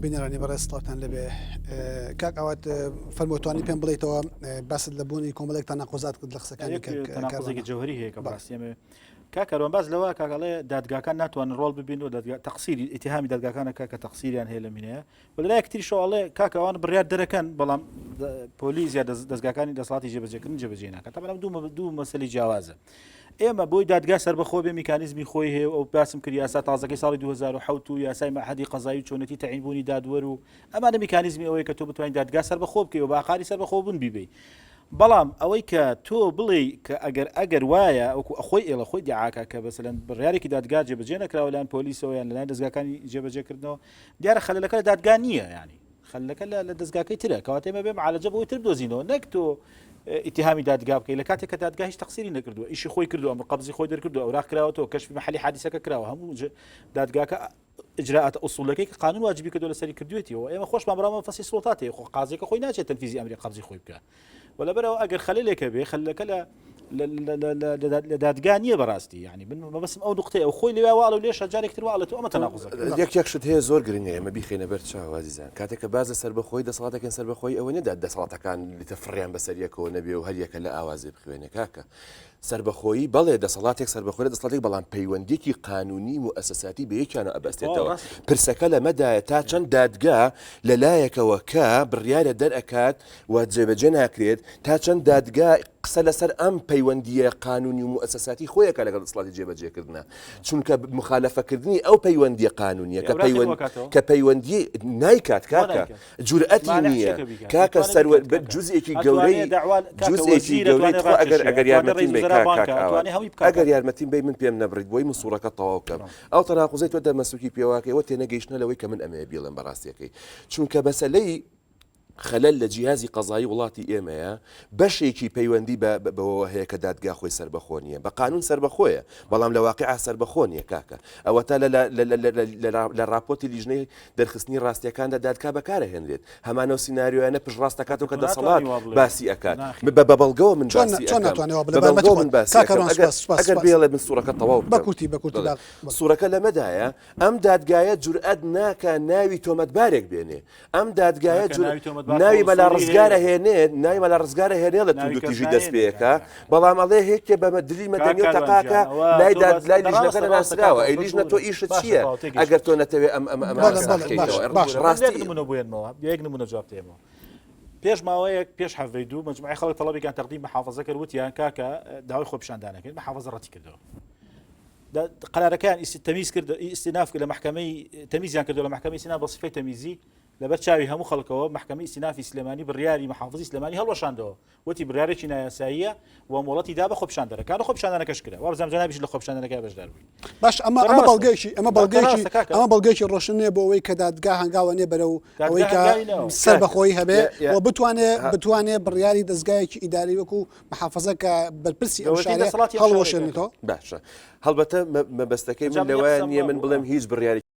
بینێرانی بەڕێز سڵاتان لەبێ کاک ئەوات فەرمۆتوانی پێم بڵێیتەوە بەست لە بوونی کۆمەڵێکتان نەقۆزات کرد لە قسەکانی تەناقۆزێکی جەوهری هەیە کە باسیێمە کاکەڕۆن باز لەوە کاکەڵێ دادگاکان ناتوانن ڕۆڵ ببین و تەقسیری ئیتیهامی دادگاکانەکە کە تەقسیریان هەیە لە مینەیە و لەلایەک تریشەوەڵێ کاکەوان بڕیار دەرەکەن بەڵام پۆلیس یا دەستگاکانی دەسەڵاتی جێبەجێکردن جێبەجێ ناکات تا بەڵام دوو مەسەلی جیاوازە ئێمە بۆی دادگا سەربەخۆ بێ میکانیزمی خۆی هەیە ئەو باسم کرد یاسا تازەکەی ساڵی 2007 و یاسای مەعهەدی قەزایی و چۆنەتی تەعیینبوونی دادوەر و ئەمانە میکانیزمی ئەوەیە کە تۆ بتوانین دادگا سەربەخۆ بکەی و بە ئاخاری سەربەخۆ بوون بیبێ بەڵام ئەوەی کە تۆ بڵێ کە ئەگەر وایە ئەوکو ئەخۆی ئێڵە خۆی دیعاکە کە بەسەرەن بڕیارێکی دادگا جێبەجێ نەکراوە لایەن پۆلیسەوە یان لەلایەن دەستگاکانی جێبەجێکردنەوە دیارە خەلەلەکە لە دادگا نییە ینی خەلەکە لە دەستگاکەی ترە کەواتە ئێمە بێ معالەجە بۆی تر بدۆزینەوە نەک تۆ اتهامی دادگا بکەی لە کاتێک کە دادگا هیچ تەقسیری نەکردووە ئیشی خۆی کردو ئەمر قەبزی خۆی دەرکردو ئەوراق کراوەتەوە کەشفی مەحەلی حادیسەکە کراوە هەموو دادگاکە ئجراءات ئوسوڵەکەی کە قانون واجبی کردو لەسەری کردوێتیەوە ئێمە خۆشمان بەڕامە فەسی سوڵتاتێ خۆ قازێکە خۆی ناچێت تەنفیزی ئەمری قەبزی خۆی بکە وەلەبەرەوە ئەگەر خەلەلێکە بێ خەلەکە لە دادگا نییە بەڕاستی یعنی بەسم ئەو نقطەیە ئەو خۆی لێوا واڵە و لێشە جارێکتر واڵە تو ئەمە تەناقوزەکە یەکشت هەیە زۆر گرنگە ئێمە بیخێنە بەر چاو عزیزان کاتێککە بازە سەربەخۆی دەسەڵاتەکەن سەربەخۆی ئەوە نەدا دەسەڵاتەکان لیتە فڕیان بەسەریەکەوە نەبێ و هەریەکە لە ئاوازێ بخوێنێ کاکە سەربەخۆیی بەڵێ دەسەڵاتێک سەربەخۆی دەسەڵاتێک بەڵام پەیوەندێکی قانونی و ئەساساتی بە یەکیانە ئەبەستێتەوە پرسەکە لەمەدایە تا چەند دادگا لەلایەکەوە کە بڕیارە دەرئەکات و جێبەجێ ناکرێت تا چەند دادگا قسە لەسەر ئەم پەیوەندیە قانونی و مؤسساتی خۆیەکە لەگەڵ دەسەڵاتی جێبەجێکردنە چونکە مخالەفەکردنی ئەو پەیوەندی قانونیە کە پەیوەندی نایکات کاکە جورئەتی نییە کاکە جوزێکی گەورەی جوزێکی گەورەی ئەگەر یارمەتیم بێ ئەگەر یارمەتیم بێ من پێم نەبڕیت بۆی من سوورەکە تەواو بکەم ئەو تەناقوزەی تۆ دەمەسوکی پێواکەوە تێنەگەیشتنە لەوەی کە من ئەمەیە بیڵم بەڕاستیەکەی چونکە بەسەلەی خەلەل لە جیهازی قەزایی وڵاتی ئێمەیە بەشێکی پەیوەندی بەوە هەیە کە دادگا خۆی سەربەخۆ نیە بە قانون سەربەخۆیە بەڵام لە واقعا سەربەخۆ نیە کاکە ئەوە تا لە راپۆرتی لیژنەی دەرخستنی ڕاستیەکاندا دادگا بەکارەهێنرێت هەمانە سیناریۆیانە پشت ڕاستەکاتەوە کە دەسەڵات باسی ئەکات بە بەڵگەوە من ئەگەر بێڵێ من سوورەکە تەواو بەکوتی سوورەکە لەمەدایە ئەم دادگایە جورئەت ناکە ناوی تۆمەتبارێک بێنێ ئەم دادگایە ناوی بەلا ڕزگارە هێنێت ناوی مەلا ڕزگارە هێنێ لە توندوتیژی دەست پێەکە بەڵام ئەڵێ هێکێ بە دلی مەدەنی و تەقاکە لای لیژنەکە ناسراوە ئەی لیژنە تۆ ئیشت چییە ئەگەر تۆ نەتەوێت یەک نمونە جواب تێمەوە پێش ماوەیەک پێش هەڤەی دوو مجموعەی خەڵک تەڵەبێکیان تەقدیم محافەزە کرد وتیان کاکە داوای خۆپیشاندانەکەین محافەزە ڕەتی کردەوە قرارەکان تەمیز کرد ئیستیناف کرد لە محکەمەی تەمیزیان کردو لە محکەمەی سینا بە سفەی تەمیزی لەبەر چاوی هەموو خەڵکەوە محکەمەی ئیستینافی سلێمانی بڕیاری محافظی سلێمانی هەڵوەشاندەوە وتی بڕیارێکی نایاساییە و مۆڵەتی دا بە خۆپیشاندەرەکان و خۆپیشاندانەکەش کرا وابزانام جانابیش لە خۆپیشاندانەکە بەشدار بووی باش ئەمە بەڵگەیەکی ڕۆشنێ بۆ ئەوەی کە دادگا هەنگاوە نێ بەرەو ئەوەی کە سەربەخۆیی هەبێ و بتوانێ بڕیاری دەستگایەکی ئیداری وەکو محافظە کە بەرپرسی ئەو شارە هەڵوەشێنێتەوە باشە هەڵبەتە مەبەستەکەی من لەوەیە نییە من بڵێم هیچ بڕیاری